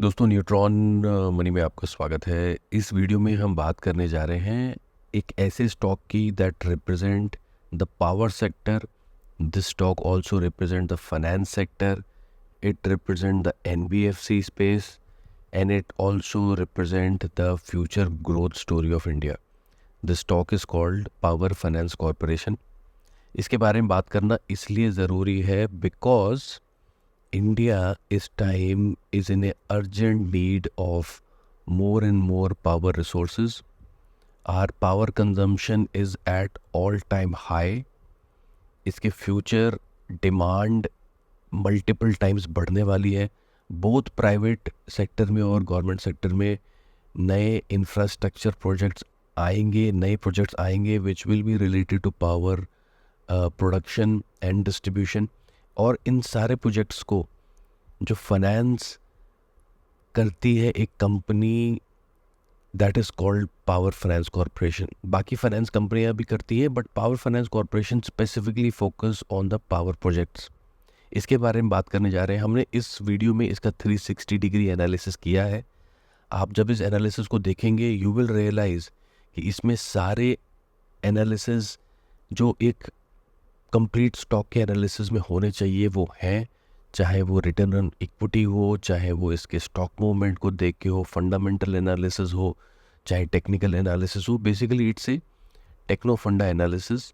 दोस्तों neutron money में आपका स्वागत है। इस वीडियो में हम बात करने जा रहे हैं एक ऐसे स्टॉक की that represent the power sector. This stock also represent the finance sector, it represent the NBFC space and it also represent the future growth story of India. The stock is called power finance corporation. इसके बारे में बात करना इसलिए ज़रूरी है because India is in a urgent need of more and more power resources. Our power consumption is at all-time high. इसके future demand multiple times बढ़ने वाली है। बोथ प्राइवेट सेक्टर में और गवर्नमेंट सेक्टर में नए इंफ्रास्ट्रक्चर प्रोजेक्ट्स आएंगे, नए प्रोजेक्ट्स आएंगे which will be related to power production and distribution. और इन सारे प्रोजेक्ट्स को जो फाइनेंस करती है एक company that is called power finance corporation. बाकी फाइनेंस कंपनियां भी करती है but power finance corporation specifically focus on the power projects. इसके बारे में बात करने जा रहे हैं। हमने इस वीडियो में इसका 360 डिग्री एनालिसिस किया है। आप जब इस एनालिसिस को देखेंगे यू विल रियलाइज़ कि इसमें सारे एनालिसिस जो एक कंप्लीट स्टॉक के एनालिसिस में होने चाहिए वो हैं। चाहे वो रिटर्न ऑन इक्विटी हो, चाहे वो इसके स्टॉक मूवमेंट को देख के हो, फंडामेंटल एनालिसिस हो, चाहे टेक्निकल एनालिसिस हो। बेसिकली इट्स ए टेक्नो फंडा एनालिसिस।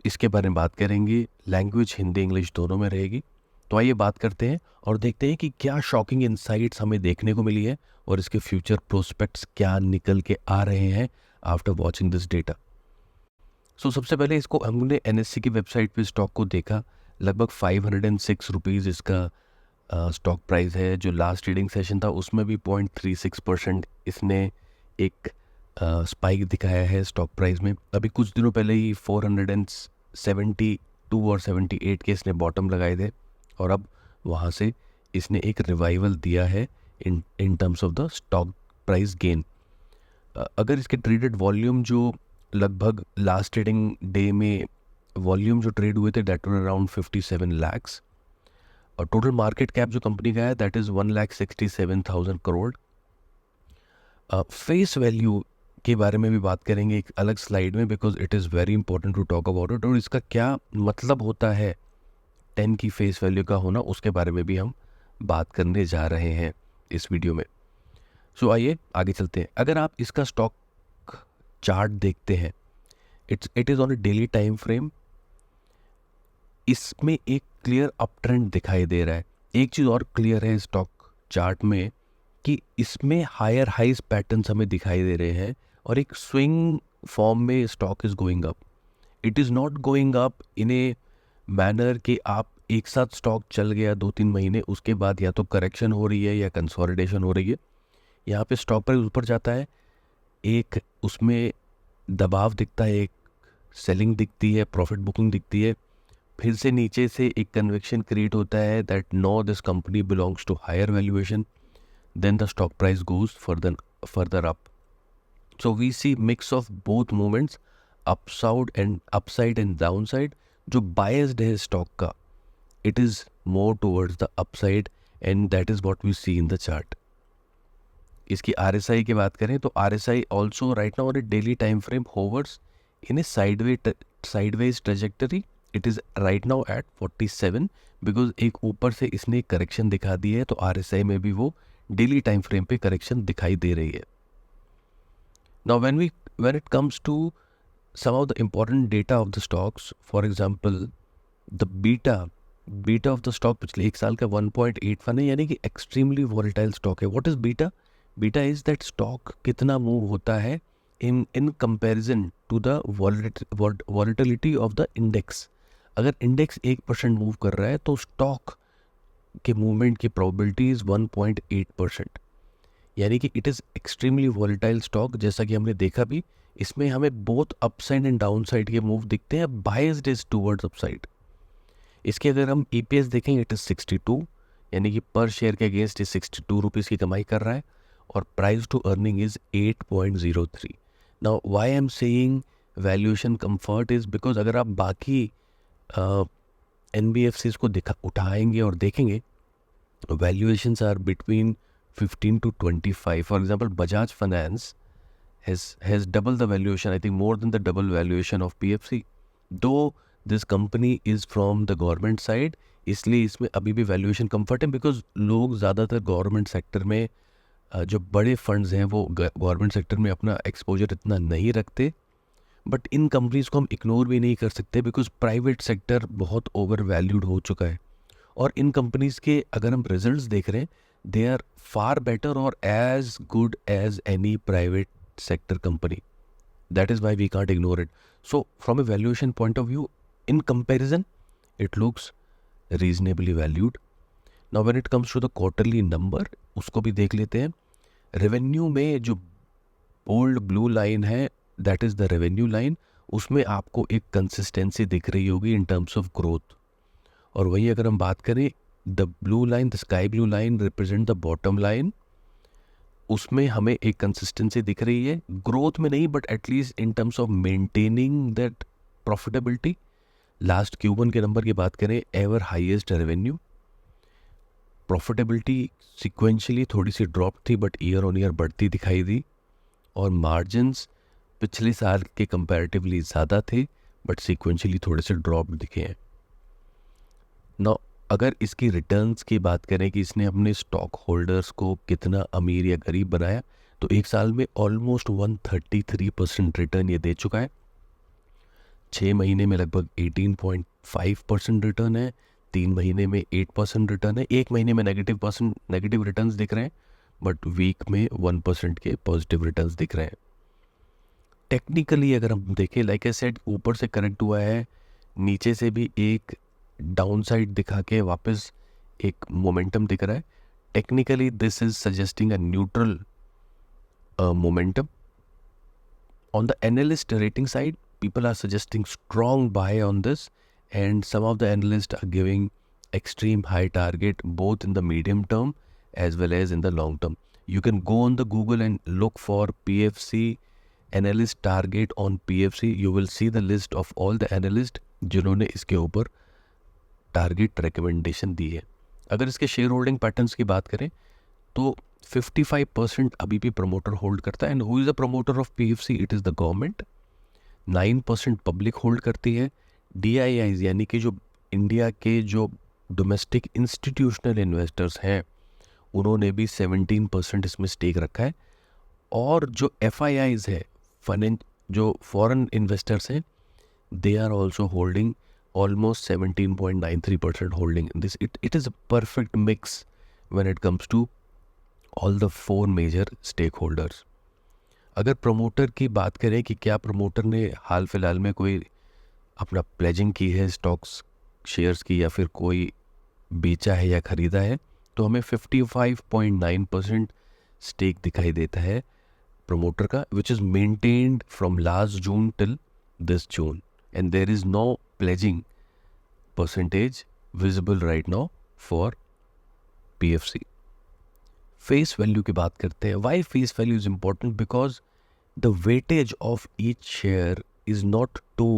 इसके बारे में बात करेंगे। लैंग्वेज हिंदी इंग्लिश दोनों में रहेगी। तो आइए बात करते हैं और देखते हैं कि क्या शॉकिंग इनसाइट्स हमें देखने को मिली है और इसके फ्यूचर प्रोस्पेक्ट्स क्या निकल के आ रहे हैं आफ्टर वॉचिंग दिस डेटा। सो सबसे पहले इसको हमने एनएससी की वेबसाइट पे स्टॉक को देखा। लगभग 506 रुपीज़ इसका स्टॉक प्राइस है। जो लास्ट ट्रेडिंग सेशन था उसमें भी 0.36% इसने एक स्पाइक दिखाया है स्टॉक प्राइस में। अभी कुछ दिनों पहले ही 472 और 78 के इसने बॉटम लगाए थे और अब वहाँ से इसने एक रिवाइवल दिया है in terms of the stock price gain. अगर इसके ट्रेडेड वॉल्यूम जो लगभग लास्ट ट्रेडिंग डे में वॉल्यूम जो ट्रेड हुए थे दैट वर अराउंड 57 लैक्स और टोटल मार्केट कैप जो कंपनी का है that is 1,67,000 crore. Face value के बारे में भी बात करेंगे एक अलग स्लाइड में because it is very important to talk about it. और इसका क्या मतलब होता है 10 की फेस वैल्यू का होना, उसके बारे में भी हम बात करने जा रहे हैं इस वीडियो में। सो आइए आगे चलते हैं। अगर आप इसका स्टॉक चार्ट देखते हैं it is on a daily time frame. इसमें एक क्लियर अप ट्रेंड दिखाई दे रहा है। एक चीज़ और क्लियर है स्टॉक चार्ट में कि इसमें हायर हाइज पैटर्न्स हमें दिखाई दे रहे हैं और एक स्विंग फॉर्म में stock is going up. It is not going up in a manner कि आप एक साथ स्टॉक चल गया 2-3 महीने, उसके बाद या तो करेक्शन हो रही है या कंसोलिडेशन हो रही है। यहाँ पे स्टॉक प्राइस ऊपर जाता है, एक उसमें दबाव दिखता है, एक सेलिंग दिखती है, प्रॉफिट बुकिंग दिखती है, फिर से नीचे से एक कन्विक्शन क्रिएट होता है that no this company belongs to higher valuation, then the stock price goes further up. So we see mix of both movements, upside and downside. जो बायस्ड है स्टॉक का it is more towards the upside and that is what we see in the chart. इसकी RSI की बात करें तो RSI also right now on a daily time frame hovers in a sideways trajectory. It is right now at 47 because एक ऊपर से इसने correction दिखा दी है तो RSI में भी वो डेली टाइम फ्रेम पे करेक्शन दिखाई दे रही है। Now when it comes to some of the important data of the stocks, for example the beta of the stock पिछले एक साल का 1.81 है, यानी कि एक्सट्रीमली वॉलेटाइल स्टॉक है। What is beta? Beta is that stock कितना मूव होता है in comparison to the volatility of the index. अगर इंडेक्स 1% मूव कर रहा है तो स्टॉक के मूवमेंट की प्रोबेबिलिटी इज 1.8%, यानी कि it is extremely volatile stock. जैसा कि हमने देखा भी, इसमें हमें बोथ अपसाइड एंड डाउनसाइड के मूव दिखते हैं, बायस्ड इज टूवर्ड्स अपसाइड। इसके अगर हम EPS देखें इट इज़ 62, यानी कि पर शेयर के अगेंस्ट 62 रुपीज़ की कमाई कर रहा है और price to earning is 8.03। Now why I am saying valuation comfort is because अगर आप बाकी NBFCs को उठाएंगे और देखेंगे valuations are between 15 to 25. For example, Bajaj Finance has double the valuation, I think more than the double valuation of PFC. Though this company is from the government side, इसलिए इसमें अभी भी वैल्यूएशन कम्फर्ट है, because लोग ज़्यादातर government sector में जो बड़े फंड्स हैं वो गवर्नमेंट सेक्टर में अपना एक्सपोजर इतना नहीं रखते. बट इन कंपनीज़ को हम इग्नोर भी नहीं कर सकते बिकॉज प्राइवेट सेक्टर बहुत ओवर वैल्यूड हो चुका है. और इन कंपनीज़ के अगर हम रिजल्ट्स देख रहे हैं, दे आर फार बेटर और as good as any private sector company. That is why we can't ignore it. So from a valuation point of view, in comparison, it looks reasonably valued. Now when it comes to the quarterly number, उसको भी देख लेते हैं. Revenue में जो bold blue line है, that is the revenue line. उसमें आपको एक कंसिस्टेंसी दिख रही होगी इन टर्म्स ऑफ ग्रोथ. और वही अगर हम बात करें, the blue line, the sky blue line represent the bottom line. उसमें हमें एक कंसिस्टेंसी दिख रही है, ग्रोथ में नहीं but at least in terms of maintaining that profitability. Last Q1 के नंबर की बात करें, ever highest revenue. Profitability sequentially थोड़ी सी ड्रॉप थी बट ईयर ऑन ईयर बढ़ती दिखाई दी. और मार्जिन्स पिछले साल के कंपैरेटिवली ज़्यादा थे बट सिक्वेंशियली थोड़े से ड्रॉप दिखे हैं. नाउ अगर इसकी रिटर्न्स की बात करें कि इसने अपने स्टॉक होल्डर्स को कितना अमीर या गरीब बनाया, तो एक साल में ऑलमोस्ट 133% रिटर्न ये दे चुका है. 6 महीने में लगभग 18.5% रिटर्न है. 3 महीने में 8% रिटर्न है. 1 महीने में नेगेटिव रिटर्न्स दिख रहे हैं बट वीक में 1% के पॉजिटिव रिटर्न्स दिख रहे हैं. टेक्निकली अगर हम देखें, लाइक आई सेड, ऊपर से करेक्ट हुआ है, नीचे से भी एक डाउन साइड दिखा के वापस एक मोमेंटम दिख रहा है. Technically this is suggesting a neutral momentum. On the analyst rating side, people are suggesting strong buy on this, and some of the analysts are giving extreme high target both in the medium term as well as in the long term. You can go on the Google and look for PFC analyst target on PFC. You will see the list of all the analysts जिन्होंने इसके ऊपर target recommendation दी है. अगर इसके share holding patterns की बात करें तो 55% अभी भी प्रमोटर होल्ड करता है. And who is the promoter of PFC? It is the government. 9% public hold करती है. DIIs यानी कि जो इंडिया के जो डोमेस्टिक इंस्टीट्यूशनल इन्वेस्टर्स हैं, उन्होंने भी 17% इसमें स्टेक रखा है. और जो FIIs है, जो फॉरेन इन्वेस्टर्स हैं, they are also holding almost 17.93% holding in this. It is a perfect mix when it comes to all the 4 major stakeholders. अगर प्रमोटर की बात करें कि क्या प्रमोटर ने हाल फिलहाल में कोई अपना प्लेजिंग की है स्टॉक्स शेयर्स की, या फिर कोई बेचा है या ख़रीदा है, तो हमें 55.9% स्टेक दिखाई देता है प्रमोटर का, which is maintained from last June till this June. And there is no pledging percentage visible right now for PFC. Face value की बात करते हैं. Why face value is important? Because the weightage of each share is not 2,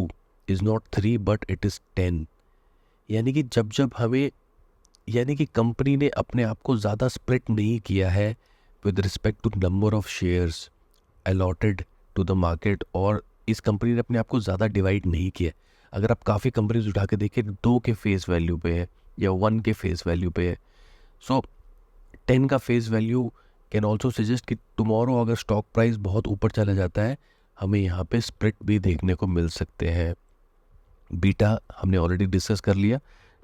is not 3, but it is 10. यानी कि जब हमें, यानी कि कंपनी ने अपने आप को ज़्यादा स्प्लिट नहीं किया है with respect to number of shares allotted to the market, और इस कंपनी ने अपने आप को ज़्यादा डिवाइड नहीं किया. अगर आप काफ़ी कंपनीज उठा के देखें, 2 के फेस वैल्यू पे है या 1 के फेस वैल्यू पे है. सो 10 का face value can also suggest कि टुमारो अगर स्टॉक प्राइस बहुत ऊपर चला जाता है, हमें यहाँ पे स्प्लिट भी देखने को मिल सकते हैं. बीटा हमने ऑलरेडी डिस्कस कर लिया.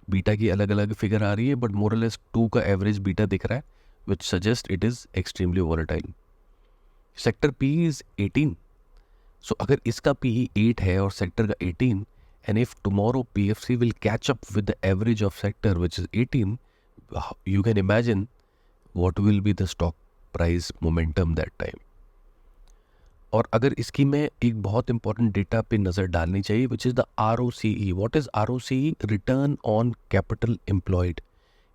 बीटा की अलग अलग फिगर आ रही है बट मोरलेस 2 का एवरेज बीटा दिख रहा है, विच suggest it is extremely volatile. Sector P is 18. सो अगर इसका PE 8 है और सेक्टर का 18, and if tomorrow PFC will catch up with the average of sector which is 18, you can imagine what will be the stock price momentum that time. और अगर इसकी में एक बहुत इंपॉर्टेंट डेटा पे नज़र डालनी चाहिए, which is the ROCE. what is ROCE? Return on capital employed.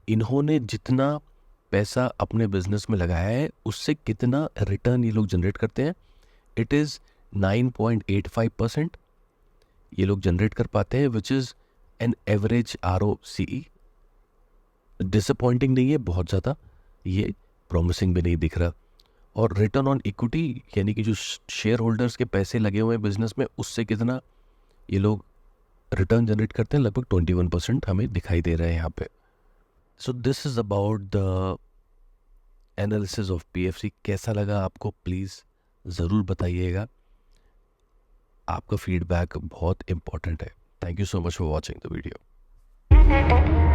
इन्होंने जितना पैसा अपने बिजनेस में लगाया है उससे कितना रिटर्न ये लोग जनरेट करते हैं. इट इज़ 9.85% ये लोग जनरेट कर पाते हैं, which is an average ROCE. Disappointing नहीं है बहुत ज़्यादा, ये प्रॉमिसिंग भी नहीं दिख रहा। और रिटर्न ऑन इक्विटी यानी कि जो शेयर होल्डर्स के पैसे लगे हुए हैं बिजनेस में, उससे कितना ये लोग रिटर्न जनरेट करते हैं, लगभग 21% हमें दिखाई दे रहा है यहाँ पे। So this is about the analysis of PFC. कैसा लगा आपको प्लीज़ ज़रूर बताइएगा, आपका फीडबैक बहुत इंपॉर्टेंट है। Thank you so much for watching the video.